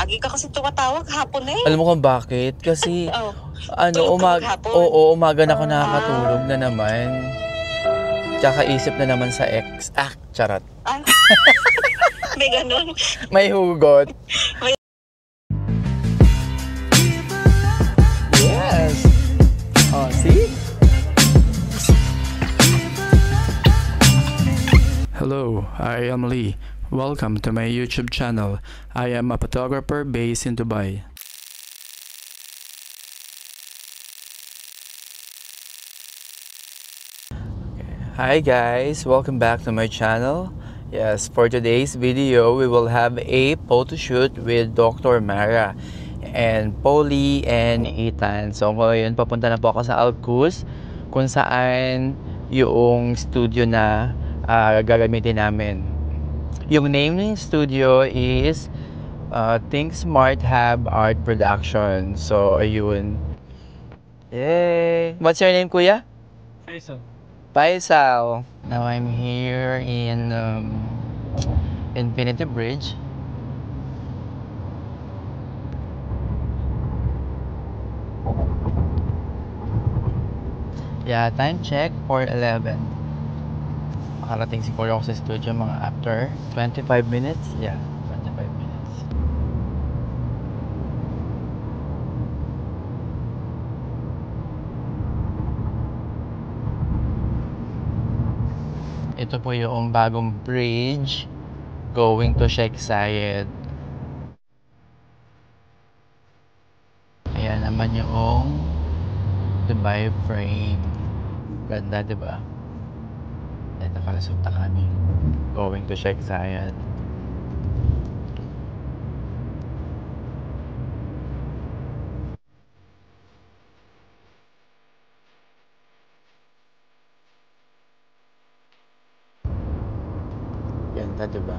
Lagi ka kasi tumatawag, hapon na eh. Alam mo kung bakit? Kasi, Oh, umaga na ako nakakatulog na naman. Kakaisip na naman sa ex. Charot. May ganun. May hugot. Yes. Oh, see? Hello, I am Lee. Welcome to my YouTube channel. I am a photographer based in Dubai. Hi guys, welcome back to my channel. Yes, for today's video, we will have a photo shoot with Dr. Mara and Polly and Ethan. So ngayon, papunta na po ako sa Alcuz, kung saan yung studio na gagamitin namin. Yung name ng studio is Think Smart Hub Art Production. So ayun. Yay! What's your name, kuya? Faisal. Now I'm here in Infinity Bridge. Yeah, time check 4:11. Makarating siguro ako sa studio mga after 25 minutes. Yeah, 25 minutes. Ito po yung bagong bridge going to Sheikh Zayed. Ayan naman yung Dubai frame. Ganda, diba? Ayan, nakalusot na kami. Going to Sheikh Zayed. Ganda, diba?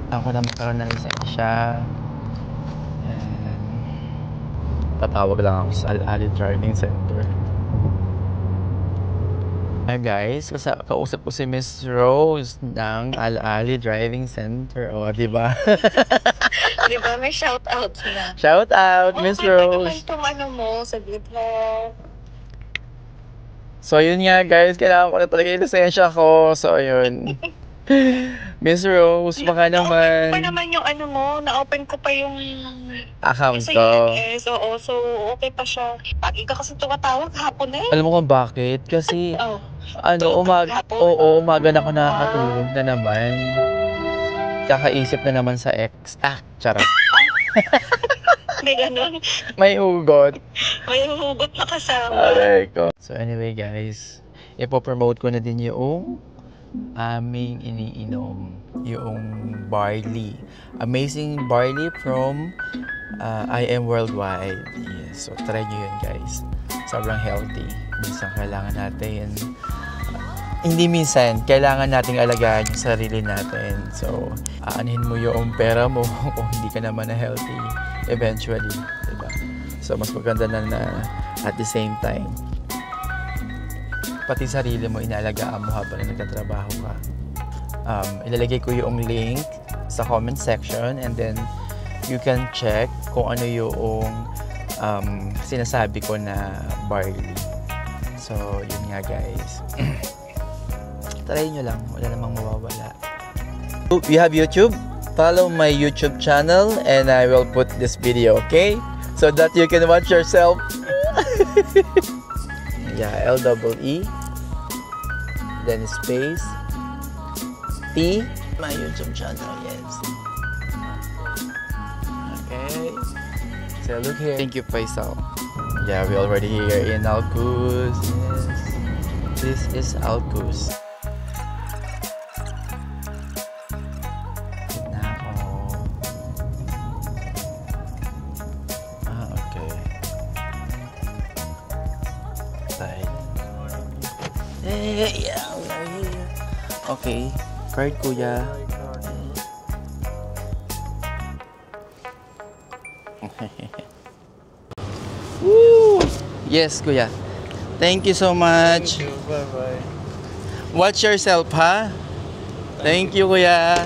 Ako na magkaroon ng lisensya. And tatawag lang ako sa Al-Ali Driving Center. Hi guys, kausap ko si Miss Rose ng Al-Ali Driving Center. O, diba? Diba, may shout out na. Shout out, Miss Rose! Itong ano mo, saglit mo. So yun nga guys, kailangan ko na talaga yung lisensya ko. So yun. Miss Rose, baka naman. Pa naman yung ano mo, na-open ko pa yung account sa ko. EMS. Oo, so okay pa siya. Lagi ka kasi tumatawag, hapon na eh. Alam mo kung bakit? Kasi umaga na ako nakakatulog na naman. Kakaisip na naman sa ex. Charot. May ganun. May hugot. May hugot na kasama. Aray ko. So anyway guys, ipopromote ko na din yung aming iniinom, yung barley, amazing barley from I Am Worldwide. Yes, so try nyo yun guys, sobrang healthy. Minsan kailangan natin kailangan nating alagaan yung sarili natin. So aanhin mo yung pera mo kung hindi ka naman na healthy eventually, diba? So mas maganda na at the same time pati sarili mo inaalagaan mo habang nagtatrabaho ka. Ilalagay ko yung link sa comment section and then you can check kung ano yung sinasabi ko na barley. So yun nga guys. Try nyo lang, wala namang mawawala. You have YouTube? Follow my YouTube channel and I will put this video, okay? So that you can watch yourself. Yeah, L-E-E then space T, my YouTube channel, yes. Okay, so look here. Thank you, Faisal. Yeah, we're already here in Alcuz. Yes, this is Alcuz. Yeah, we're here. Okay, card kuya. Woo! Yes, kuya. Thank you so much. Thank you. Bye-bye. Watch yourself, ha? Thank you, kuya.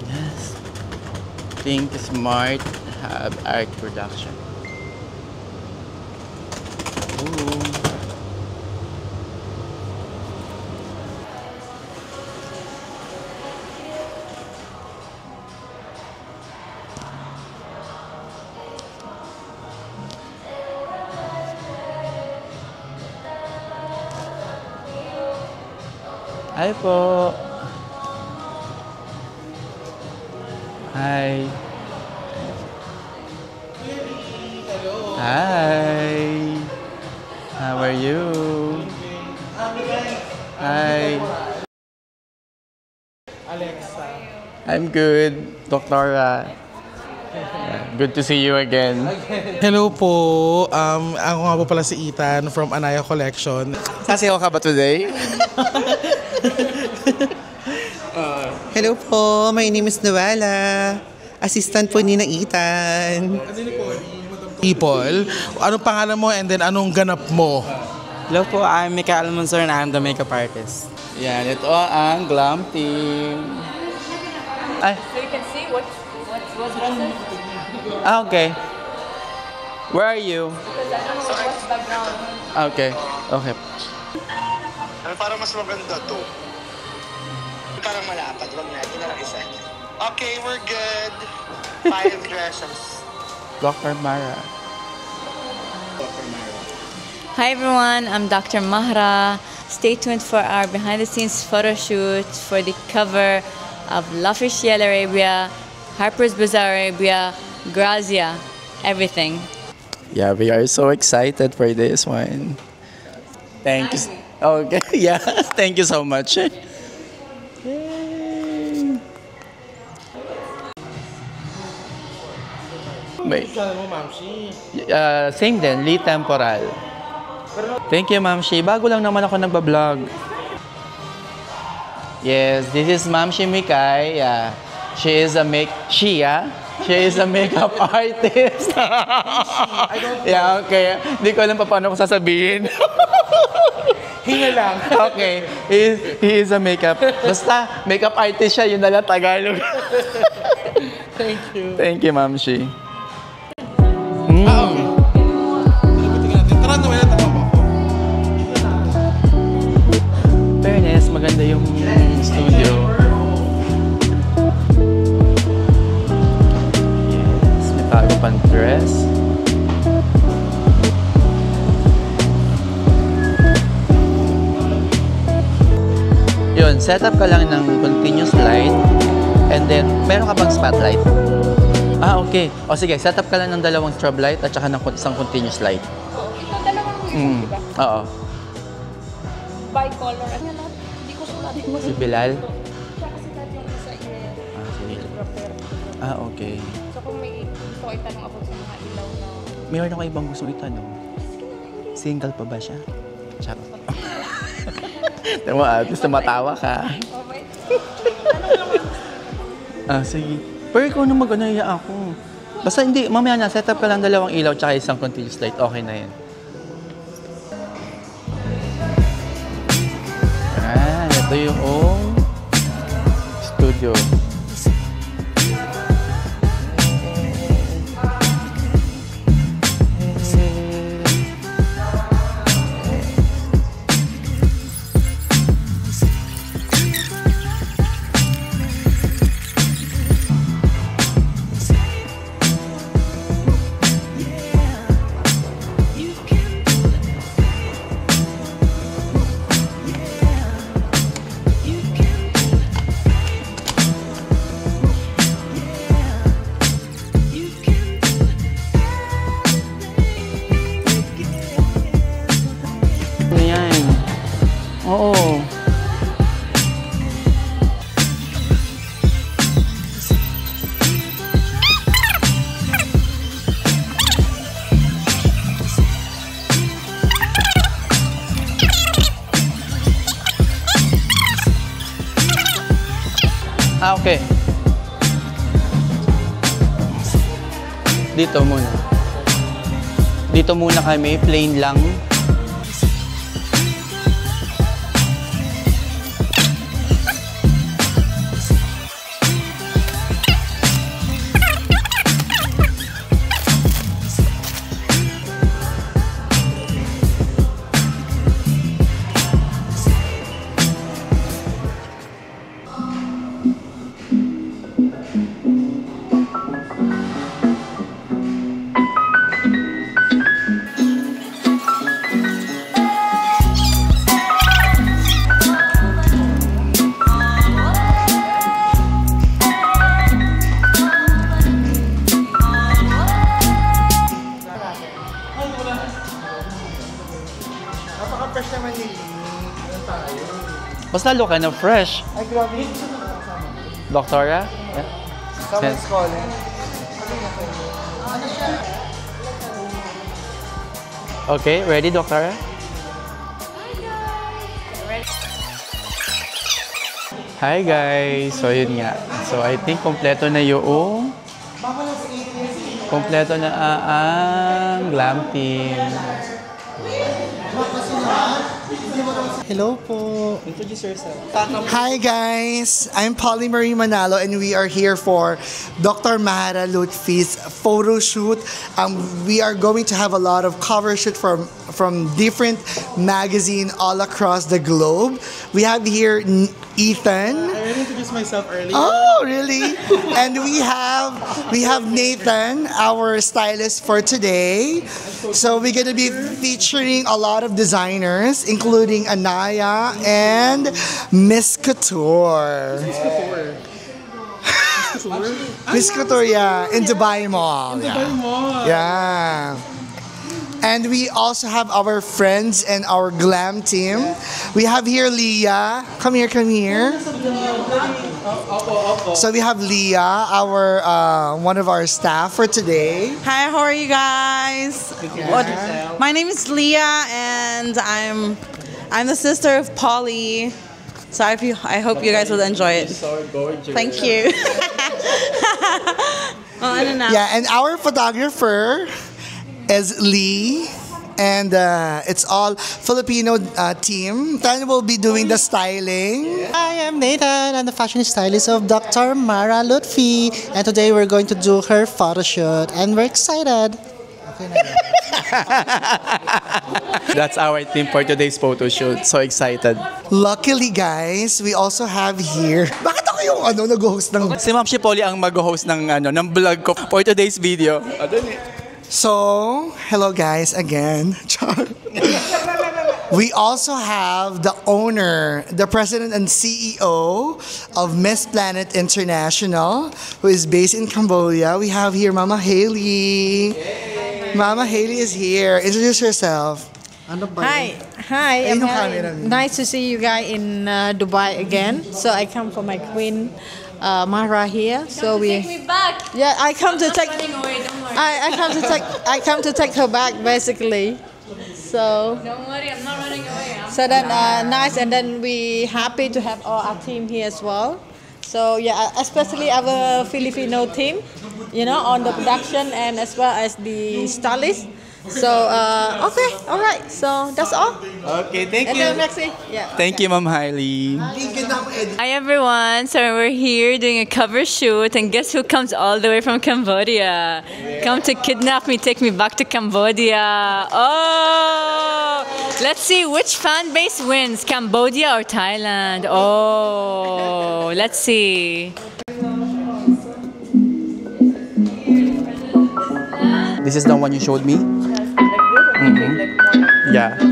Yes. Think Smart have art production. Ooh. Hi po. Hi. Hi. How are you? Hi. Alexa. I'm good, Doktora. Good to see you again. Hello po. Ako nga po pala si Ethan from Anaya Collection. Sasayaw ka ba today? Hello po, my name is Noella. Assistant po ni na Ethan. People, anong pangalan mo and then anong ganap mo? Hello po, I'm Mika Almanzor and I'm the makeup artist. Yan, ito ang glam team. Ay, So you can see what's present. okay. Where are you? Because I don't know what's background. Okay, okay. Parang mas maganda to. Parang malapad. Wag natin na lang isa. Okay, we're good. 5 dresses. Dr. Mara. Hi everyone, I'm Dr. Mahra. Stay tuned for our behind the scenes photo shoot for the cover of L'Officiel Arabia, Harper's Bazaar Arabia, Grazia, everything. Yeah, we are so excited for this one. Thank you. Okay, yeah, thank you so much. Yay. May, same din, Lee Temporal. Thank you, Ma'am Shi. Bago lang naman ako nagbablog. Yes, this is Ma'am Shi Mikay. Yeah. She is a makeup artist. Yeah, okay. Hindi ko alam pa paano ko sasabihin. Hinga lang. Okay. He is a makeup. Basta, makeup artist siya. Yun na lang Tagalog. Thank you. Thank you, Ma'am Shi. Tara, Noella, tama mo ako. Fairness, maganda yung studio. Yes, may tago pang dress. Yun, set up ka lang ng continuous light and then, meron ka bang spotlight? Ah, okay. O sige, set up ka lang ng dalawang strobe light at saka ng isang continuous light. Ito, dalawang Mm. Oo. bicolor. Ano yan lahat? Hindi ko sulat. Si Bilal? Siya kasi dati yung isa Ah, sige. Ah, okay. So kung may gusto ko itanong about sa mga ilaw na Mayroon ako ibang gustong itanong. Single pa ba siya? Charot. Tama, at least matawa ka. Ah, sige. Pero ikaw na mag-anaya ako. Basta hindi, mamaya na, set up ka lang dalawang ilaw tsaka isang continuous light. Okay na yan. Ah, ito yung studio. Ano yan? Oo. Ah, okay. Dito muna. Dito muna kami, plain lang. Napaka-fresh naman ni Lee. Ano tayo? Basta look kind of fresh. Ay, grabe. Doctora? Yeah. Someone's calling. Okay, ready, Doctora? Hi guys! So yun nga. So I think kompleto na yung ang glam team. Hello po. Introduce yourself. Hi guys, I'm Polly Marie Manalo and we are here for Dr. Mahara Lutfi's photo shoot. We are going to have a lot of cover shoot from different magazines all across the globe. We have here Ethan. I already introduced myself earlier. Oh, really? And we have Nathan, our stylist for today. So we're gonna be featuring a lot of designers, including Anaya and Miss Couture. Miss Couture, yeah, in Dubai Mall. Yeah. And we also have our friends and our glam team. We have here Leah. Come here, come here. So we have Leah, our one of our staff for today. Hi, how are you guys? My name is Leah, and I'm the sister of Polly. So I hope you guys will enjoy it. Thank you. Yeah, and our photographer is Lee, and it's all Filipino team. Then we'll be doing the styling. Hi, I'm Nathan. I'm the fashion stylist of Dr. Mahara Lutfi, and today we're going to do her photo shoot, and we're excited. That's our team for today's photo shoot. So excited. Luckily, guys, we also have here. Bakit ako yung nag-host ng? Si Ma'am Polly ang mag-host ng vlog ko for today's video. So, hello guys again. We also have the owner, the president and CEO of Miss Planet International, who is based in Cambodia. We have here Mama Haley. Mama Haley is here. Introduce yourself. Hi, I'm nice to see you guys in Dubai again. So I come for my queen. Mahara here, so we. Take me back. Yeah, I come to take. Away, don't worry. I come to take her back basically. So. Don't worry, I'm not running away. So then nice, and then we happy to have all our team here as well. So yeah, especially our Filipino team, you know, on the production and as well as the stylist. So okay, all right. So that's all. Okay, thank you. And then Maxi, yeah. Thank you, Ma'am Hailey. Hi everyone. So we're here doing a cover shoot, and guess who comes all the way from Cambodia? Come to kidnap me, take me back to Cambodia. Oh, let's see which fan base wins, Cambodia or Thailand. Oh, let's see. This is the one you showed me? Yeah. So,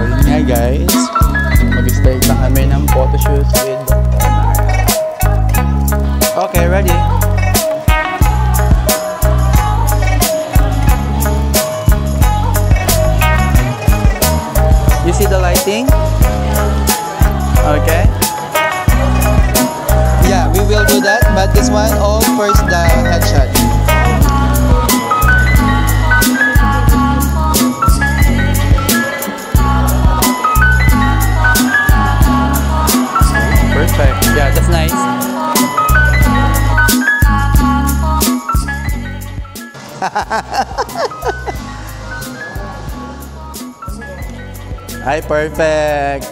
yun nga guys. Mag-expect na kami ng photoshoot with Dr. Mahara. Okay, ready? You see the lighting? Okay. Yeah, we will do that, but But this one, all first the headshot. Perfect. Yeah, that's nice. Ay, perfect.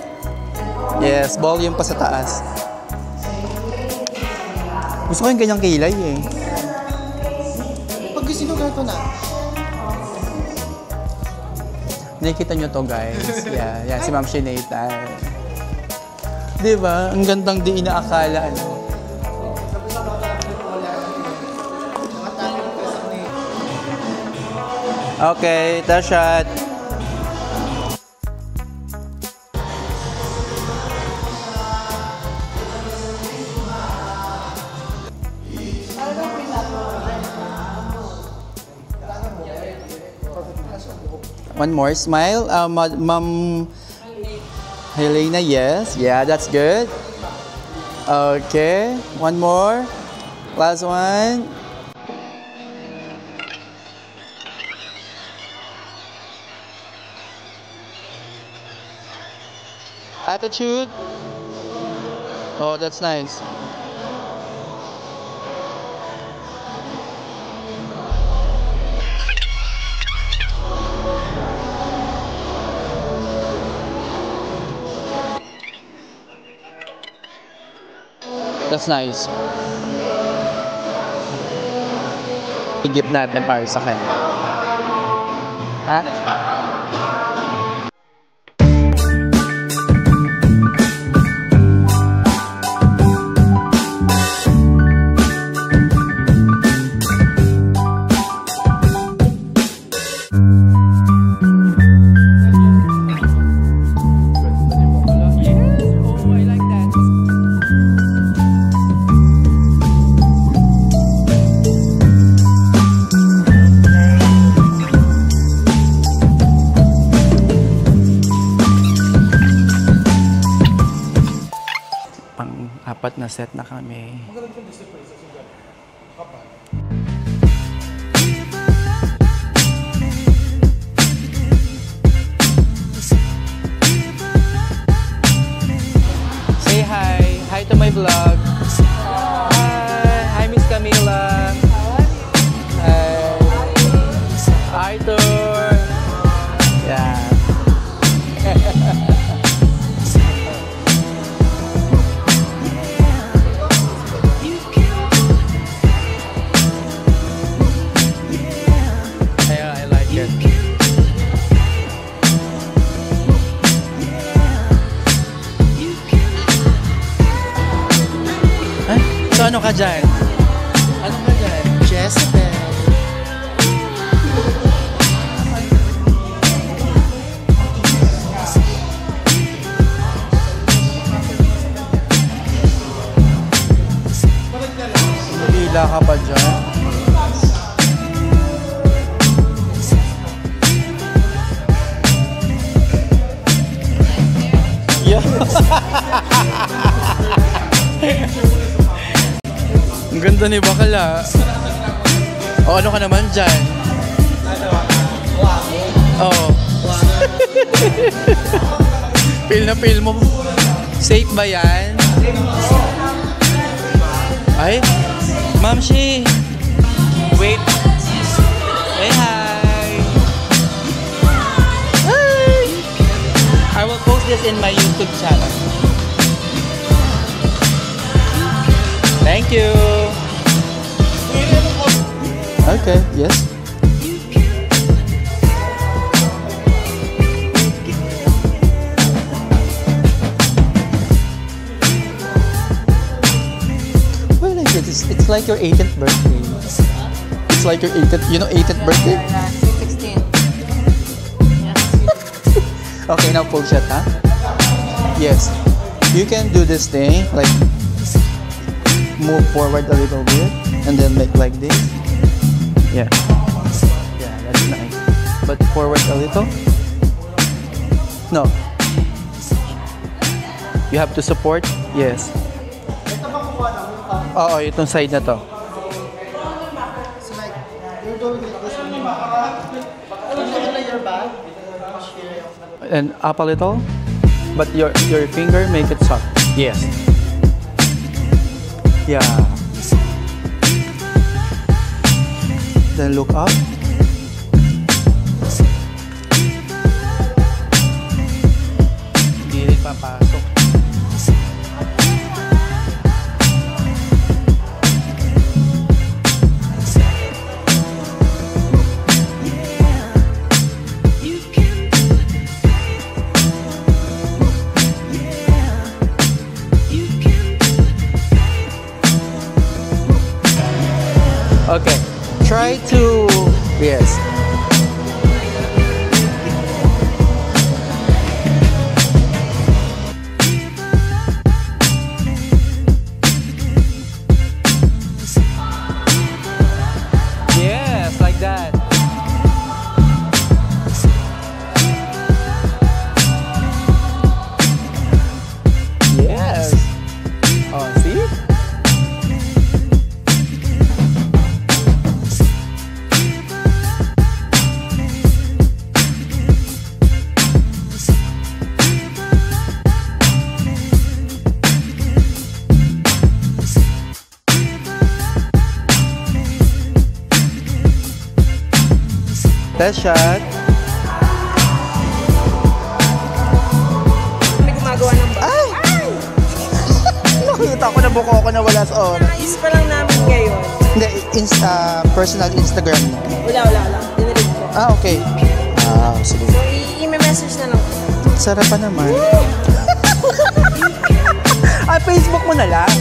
Yes, volume pa sa taas. Gusto ko yung ganyang kilay eh. Pag gusto nyo ganito na. Nakikita nyo to guys. Yeah, yeah, si Ma'am Shineta. Diba? Ang gandang di inaakala. Ano? Okay, ta shot. One more smile, Ma'am Helena. Yes, yeah, that's good. Okay, one more, last one. Attitude. Oh, that's nice. That's nice. I-gift natin para sa kanya. Ha? Apat na set na kami. Say hi. Hi to my vlog. Hi. Hi, Miss Camila. Hi. Hi, Tor. Yeah. So ano ka dyan? Ano ka dyan? Jezebel. Hila ka pa dyan? Yeah. Ang ganda ni Bakala. O ano ka naman dyan? Oo. Feel na feel mo. Safe ba yan? Ay, Ma'am Shi. Wait. Say hi. Hi. I will post this in my YouTube channel. Thank you. Okay, yes. Well, like it's like your 18th birthday. It's like your 18th, you know, 18th birthday? Yeah, 16. Okay, now full shot, huh? Yes. You can do this thing, like move forward a little bit and then make like this. Yeah. Yeah, that's nice. But forward a little. No. You have to support. Yes. Oo, itong side na to. So like, you're going like this when you look your back. And up a little, but your finger make it soft. Yes. Yeah. Then look up. Hindi rin papasok. Okay, try to, yes. Yes, like that. Yes. Oh, see? Test shot. May gumagawa ng ba? Ay! Nakita ko na buko ako na wala sa oras. Ayos pa lang namin ngayon. Hindi, personal Instagram mo. Wala. Dinilig ko. Ah, okay. Ah, sige. So, i-message na lang. Sarap pa naman. Ah, Facebook mo na lang.